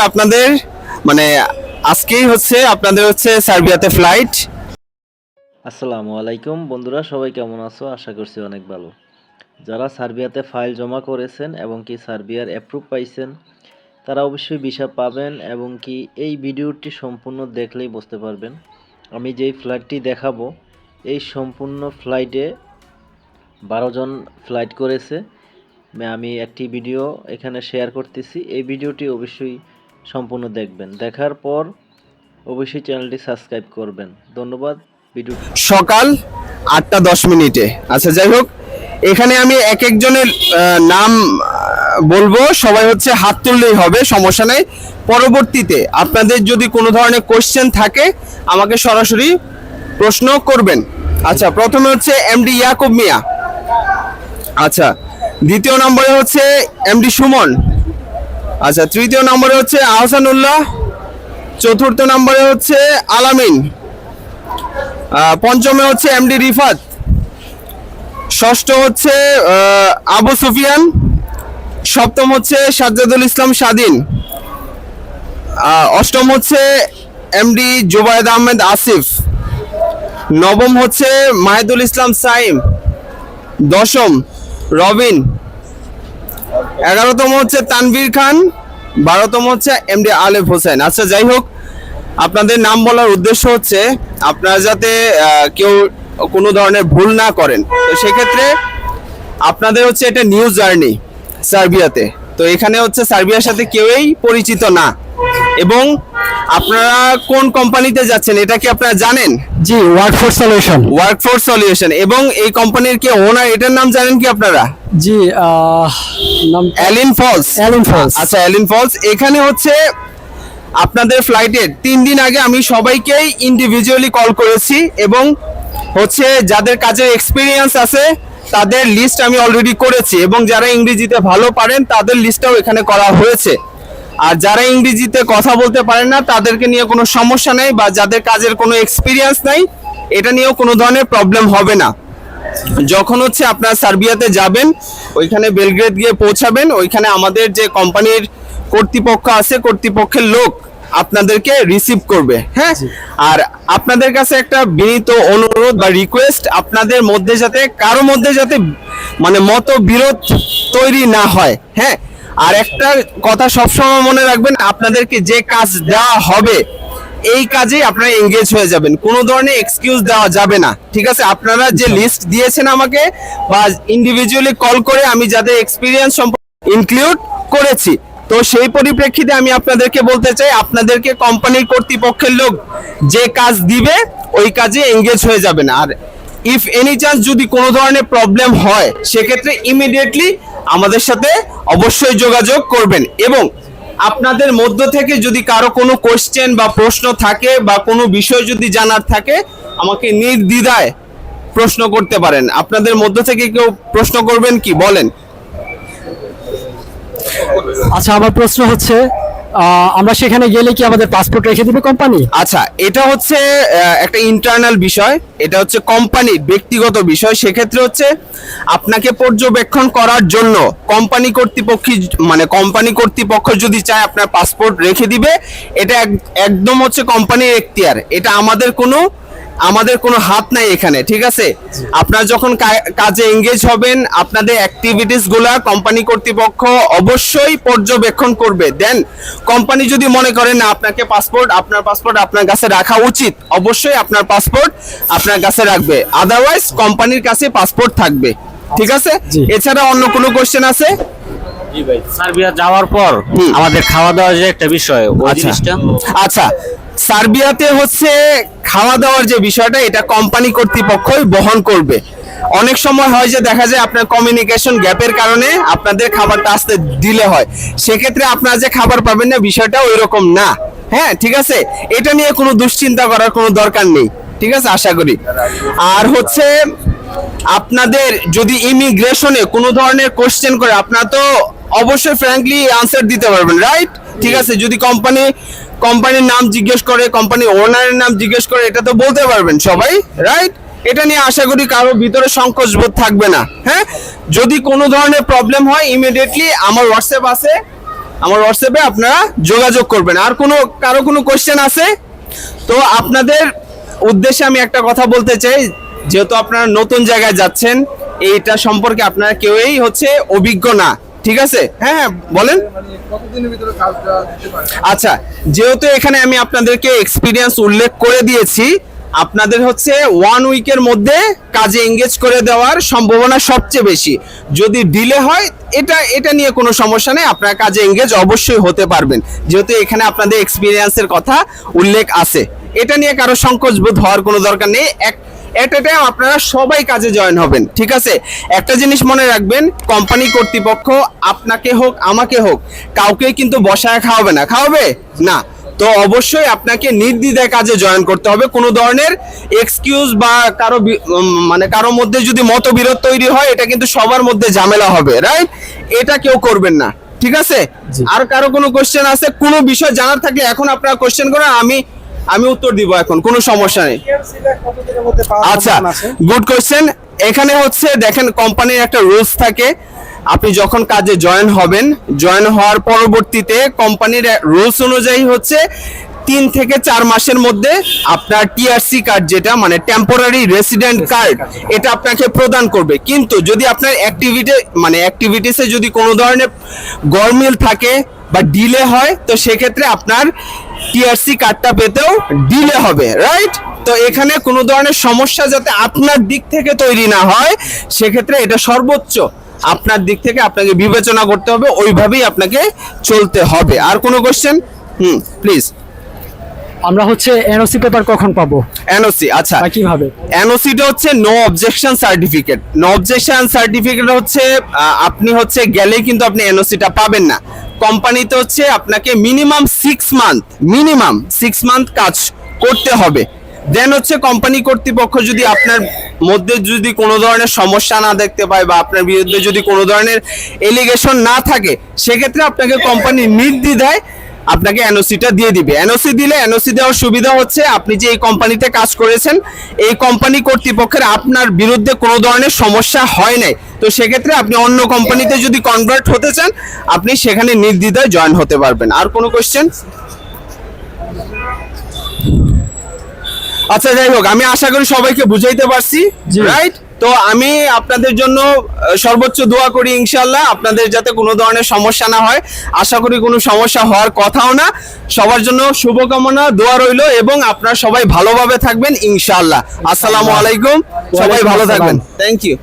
আপনাদের মানে আজকেই হচ্ছে আপনাদের হচ্ছে সার্বিয়াতে ফ্লাইট। আসসালামু আলাইকুম বন্ধুরা, সবাই কেমন আছো? আশা করছি অনেক ভালো। যারা সার্বিয়াতে ফাইল জমা করেছেন এবং কি সার্বিয়ার অ্যাপ্রুভ পাইছেন তারা অবশ্যই ভিসা পাবেন এবং কি এই ভিডিওটি সম্পূর্ণ দেখলেই বুঝতে পারবেন। আমি যেই ফ্লাইটটি দেখাবো এই সম্পূর্ণ ফ্লাইটে 12 জন ফ্লাইট করেছে। আমি একটি ভিডিও এখানে শেয়ার করতেছি, এই ভিডিওটি অবশ্যই সম্পূর্ণ দেখবেন। দেখার পর অবশ্যই চ্যানেলটি সাবস্ক্রাইব করবেন। ধন্যবাদ। ভিডিও সকাল 8:10। আচ্ছা, যাই হোক, এখানে আমি এক একজনের নাম বলবো, সবাই হচ্ছে হাত তুললেই হবে, সমস্যা নেই। পরবর্তীতে আপনাদের যদি কোনো ধরনের কোশ্চেন থাকে আমাকে সরাসরি প্রশ্ন করবেন। আচ্ছা, প্রথমে হচ্ছে এমডি ইয়াকুব মিয়া। আচ্ছা, দ্বিতীয় নম্বরে হচ্ছে এমডি সুমন। আচ্ছা, তৃতীয় নম্বরে হচ্ছে আহসানুল্লাহ। চতুর্থ নম্বরে হচ্ছে আলামিন। পঞ্চমে হচ্ছে এমডি রিফাত। ষষ্ঠ হচ্ছে আবু সুফিয়ান। সপ্তম হচ্ছে সাজ্জাদুল ইসলাম স্বাধীন। অষ্টম হচ্ছে এমডি জুবায়েদ আহমেদ আসিফ। নবম হচ্ছে মাহিদুল ইসলাম সাইম। দশম রবিন। 11তম হচ্ছে তানভীর খান। 12তম হচ্ছে এমডি আলেফ হোসেন। আচ্ছা, যাই হোক, আপনাদের নাম বলার উদ্দেশ্য হচ্ছে আপনারা যাতে কেউ কোনো ধরনের ভুল না করেন। তো সেক্ষেত্রে আপনাদের হচ্ছে এটা নিউ জার্নি সার্বিয়াতে। তো এখানে হচ্ছে সার্বিয়ার সাথে কেউই পরিচিত না, এবং আপনারা কোন কোম্পানিতে যাচ্ছেন এটা কি আপনারা জানেন? জি, ওয়ার্কফোর্স সলিউশন। Workforce solution. এবং এই কোম্পানির কি ওনার, এটার নাম জানেন কি আপনারা? জি, নাম অ্যালিন ফলস। অ্যালিন ফলস। আচ্ছা, অ্যালিন ফলস। এখানে হচ্ছে আপনাদের ফ্লাইটের 3 দিন আগে আমি সবাইকেই ইন্ডিভিজুয়ালি কল করেছি, এবং হচ্ছে যাদের কাজের এক্সপিরিয়েন্স আছে তাদের লিস্ট আমি অলরেডি করেছি, এবং যারা ইংরেজিতে ভালো পারেন তাদের লিস্টটাও এখানে করা হয়েছে। আর যারা ইংরেজিতে কথা বলতে পারেন না তাদেরকে নিয়ে কোনো সমস্যা নেই, বা যাদের কাজের কোনো এক্সপিরিয়েন্স নাই এটা নিয়েও কোনো ধরনের প্রবলেম হবে না। যখন হচ্ছে আপনারা সার্বিয়াতে যাবেন, ওইখানে বেলগ্রেড গিয়ে পৌঁছাবেন, ওইখানে আমাদের যে কোম্পানির কর্তৃপক্ষ আছে, কর্তৃপক্ষের লোক আপনাদেরকে রিসিভ করবে। হ্যাঁ, আর আপনাদের কাছে একটা বিনীত অনুরোধ বা রিকোয়েস্ট, আপনাদের মধ্যে যাতে কারো মধ্যে যাতে মানে মতবিরোধ তৈরি না হয়। হ্যাঁ, আর একটা কথা সবসময় মনে রাখবেন, আপনাদেরকে যে কাজ দেওয়া হবে এই কাজে আপনারা এঙ্গেজ হয়ে যাবেন, কোনো ধরনের এক্সকিউজ দেওয়া যাবে না। ঠিক আছে? আপনারা যে লিস্ট দিয়েছেন আমাকে, বা ইন্ডিভিজুয়ালি কল করে আমি যাদের এক্সপিরিয়েন্স ইনক্লুড করেছি, তো সেই পরিপ্রেক্ষিতে আমি আপনাদেরকে বলতে চাই, আপনাদেরকে কোম্পানির কর্তৃপক্ষের লোক যে কাজ দিবে ওই কাজে এঙ্গেজ হয়ে যাবেন। আর ইফ এনি চান্স যদি কোনো ধরনের প্রবলেম হয় সেক্ষেত্রে ইমিডিয়েটলি আমাদের সাথে অবশ্যই যোগাযোগ করবেন। এবং আপনাদের মধ্য থেকে যদি কারো কোনো কোশ্চেন বা প্রশ্ন থাকে বা কোনো বিষয় যদি জানার থাকে আমাকে নির্দ্বিধায় প্রশ্ন করতে পারেন। আপনাদের মধ্য থেকে কেউ প্রশ্ন করবেন কি, বলেন? আচ্ছা, আমার প্রশ্ন হচ্ছে, আমরা সেখানে গেলে কি আমাদের পাসপোর্ট রেখে দিবে কোম্পানি? আচ্ছা, এটা হচ্ছে একটা ইন্টারনাল বিষয়, এটা হচ্ছে কোম্পানির ব্যক্তিগত বিষয়। সেক্ষেত্রে হচ্ছে আপনাকে পর্যবেক্ষণ করার জন্য কোম্পানি কর্তৃপক্ষ যদি চায় আপনার পাসপোর্ট রেখে দিবে, এটা একদম হচ্ছে কোম্পানির এখতিয়ার। এটা আমাদের কোনো হাত নাই এখানে। ঠিক আছে? আপনারা যখন কাজে এঙ্গেজ হবেন আপনাদের অ্যাক্টিভিটিস গুলা কোম্পানি কর্তৃপক্ষ অবশ্যই পর্যবেক্ষণ করবে। দেন কোম্পানি যদি মনে করে না আপনার পাসপোর্ট আপনার কাছে রাখা উচিত, অবশ্যই আপনার পাসপোর্ট আপনার কাছে রাখবে, আদারওয়াইজ কোম্পানির কাছে পাসপোর্ট থাকবে। ঠিক আছে? এছাড়া অন্য কোনো কোশ্চেন আছে? জি ভাই, সার্বিয়া যাওয়ার পর আমাদের খাওয়া দাওয়ার যে একটা বিষয়, ওই জিনিসটা। আচ্ছা, সার্বিয়াতে হচ্ছে খাওয়া দাওয়ার যে বিষয়টা এটা কোম্পানি কর্তৃপক্ষই বহন করবে। অনেক সময় হয় যে দেখা যায় আপনার কমিউনিকেশন গ্যাপের কারণে আপনাদের খাবারটা আসতে ডিলে হয়, সেক্ষেত্রে আপনারা যে খাবার পাবেন না বিষয়টা ওই রকম না। হ্যাঁ, ঠিক আছে? এটা নিয়ে কোনো দুশ্চিন্তা করার কোনো দরকার নেই। ঠিক আছে, আশা করি। আর হচ্ছে আপনাদের যদি ইমিগ্রেশনে কোনো ধরনের কোশ্চেন করে আপনারা তো অবশ্যই ফ্র্যাঙ্কলি আনসার দিতে পারবেন, রাইট? ঠিক আছে, যদি কোম্পানির নাম জিজ্ঞেস করে, কোম্পানির ওনারের নাম জিজ্ঞেস করে, এটা তো বলতে পারবেন সবাই, রাইট? এটা নিয়ে আশা করি কারো ভিতরে সংকোচ বোধ থাকবে না। হ্যাঁ, যদি কোনো ধরনের প্রবলেম হয় ইমিডিয়েটলি আমার হোয়াটসঅ্যাপ আছে, আমার হোয়াটসঅ্যাপে আপনারা যোগাযোগ করবেন। আর কারো কোনো কোশ্চেন আছে? তো আপনাদের উদ্দেশ্যে আমি একটা কথা বলতে চাই, যেহেতু আপনারা নতুন জায়গায় যাচ্ছেন, এইটা সম্পর্কে আপনারা কেউই হচ্ছে অভিজ্ঞ না, ঠিক আছে? হ্যাঁ বলেন। আচ্ছা, যেহেতু এখানে আমি আপনাদেরকে এক্সপিরিয়েন্স উল্লেখ করে দিয়েছি, আপনাদের হচ্ছে 1 উইকের মধ্যে কাজে এঙ্গেজ করে দেওয়ার সম্ভাবনা সবচেয়ে বেশি। যদি ডিলে হয় এটা নিয়ে কোনো সমস্যা নেই, আপনারা কাজে এঙ্গেজ অবশ্যই হতে পারবেন, যেহেতু এখানে আপনাদের এক্সপিরিয়েন্সের কথা উল্লেখ আছে। এটা নিয়ে কারো সংকোচ বোধ হওয়ার কোনো দরকার নেই। এটাতে আপনারা সবাই কাজে জয়েন হবেন, ঠিক আছে? একটা জিনিস মনে রাখবেন, কোম্পানি কর্তৃপক্ষ আপনাকে হোক আমাকে হোক কাউকে কিন্তু বসায় খাওয়াবে না, খাওয়াবে না। তো অবশ্যই আপনাকে নির্দ্বিধায় কাজে জয়েন করতে হবে। কোনো ধরনের এক্সকিউজ বা কারো মধ্যে যদি মতবিরোধ তৈরি হয়, এটা কিন্তু সবার মধ্যে ঝামেলা হবে, রাইট? এটা কেউ করবেন না, ঠিক আছে? আর কারো কোনো কোশ্চেন আছে? কোনো বিষয় জানার থাকলে এখন আপনারা কোশ্চেন করেন, আমি উত্তর দিব এখন, কোনো সমস্যা নেই। আচ্ছা, গুড কোশ্চেন। এখানে হচ্ছে দেখেন, কোম্পানির একটা রুলস থাকে, আপনি যখন কাজে জয়েন হবেন, জয়েন হওয়ার পরবর্তীতে কোম্পানির রুলস অনুযায়ী হচ্ছে 3 থেকে 4 মাসের মধ্যে আপনার টিআরসি কার্ড, যেটা মানে টেম্পোরারি রেসিডেন্ট কার্ড, এটা আপনাকে প্রদান করবে। কিন্তু যদি আপনার অ্যাক্টিভিটিসে যদি কোনো ধরনের গরমিল থাকে বা ডিলে হয়, তো সেক্ষেত্রে আপনার টিআরসি কার্ডটা পেতেও ডিলে হবে, রাইট? তো এখানে কোনো ধরনের সমস্যা যাতে আপনার দিক থেকে তৈরি না হয়, সেক্ষেত্রে এটা সর্বোচ্চ আপনার দিক থেকে আপনাকে বিবেচনা করতে হবে, ওইভাবেই আপনাকে চলতে হবে। আর কোনো কোশ্চেন? প্লিজ। আমরা হচ্ছে এনওসি পেপার কখন পাবো? এনওসি, আচ্ছা, বা কিভাবে? এনওসিটা হচ্ছে no objection certificate. No objection certificate হচ্ছে আপনি হচ্ছে গেলেই কিন্তু আপনি এনওসিটা পাবেন না। কোম্পানিতে হচ্ছে আপনাকে মিনিমাম 6 মান্থ কাজ করতে হবে। দেন হচ্ছে কোম্পানি কর্তৃপক্ষ যদি আপনার মধ্যে যদি কোনো ধরনের সমস্যা না দেখতে পায় বা আপনার বিরুদ্ধে যদি কোনো ধরনের এলিগেশন না থাকে, সেক্ষেত্রে আপনাকে কোম্পানি নির্দ্বিধায় আপনাকে এনওসিটা দিয়ে দিবে। এনওসি দিলে, এনওসি দেওয়ার সুবিধা হচ্ছে আপনি যে এই কোম্পানিতে কাজ করেছেন, এই কোম্পানি কর্তৃপক্ষের আপনার বিরুদ্ধে কোনো ধরনের সমস্যা হয় নাই, তো সেক্ষেত্রে আপনি অন্য কোম্পানিতে যদি কনভার্ট হতে চান, আপনি সেখানে নির্দ্বিধায় জয়েন হতে পারবেন। আর কোনো কোশ্চেন? আচ্ছা, যাই হোক, আমি আশা করি সবাইকে বুঝাইতে পারছি, রাইট? তো আমি আপনাদের জন্য সর্বোচ্চ দোয়া করি, ইনশাআল্লাহ আপনাদের যাতে কোনো ধরনের সমস্যা না হয়। আশা করি কোনো সমস্যা হওয়ার কথাও না। সবার জন্য শুভকামনা, দোয়া রইল, এবং আপনারা সবাই ভালোভাবে থাকবেন ইনশাআল্লাহ। আসসালামু আলাইকুম, সবাই ভালো থাকবেন। Thank you.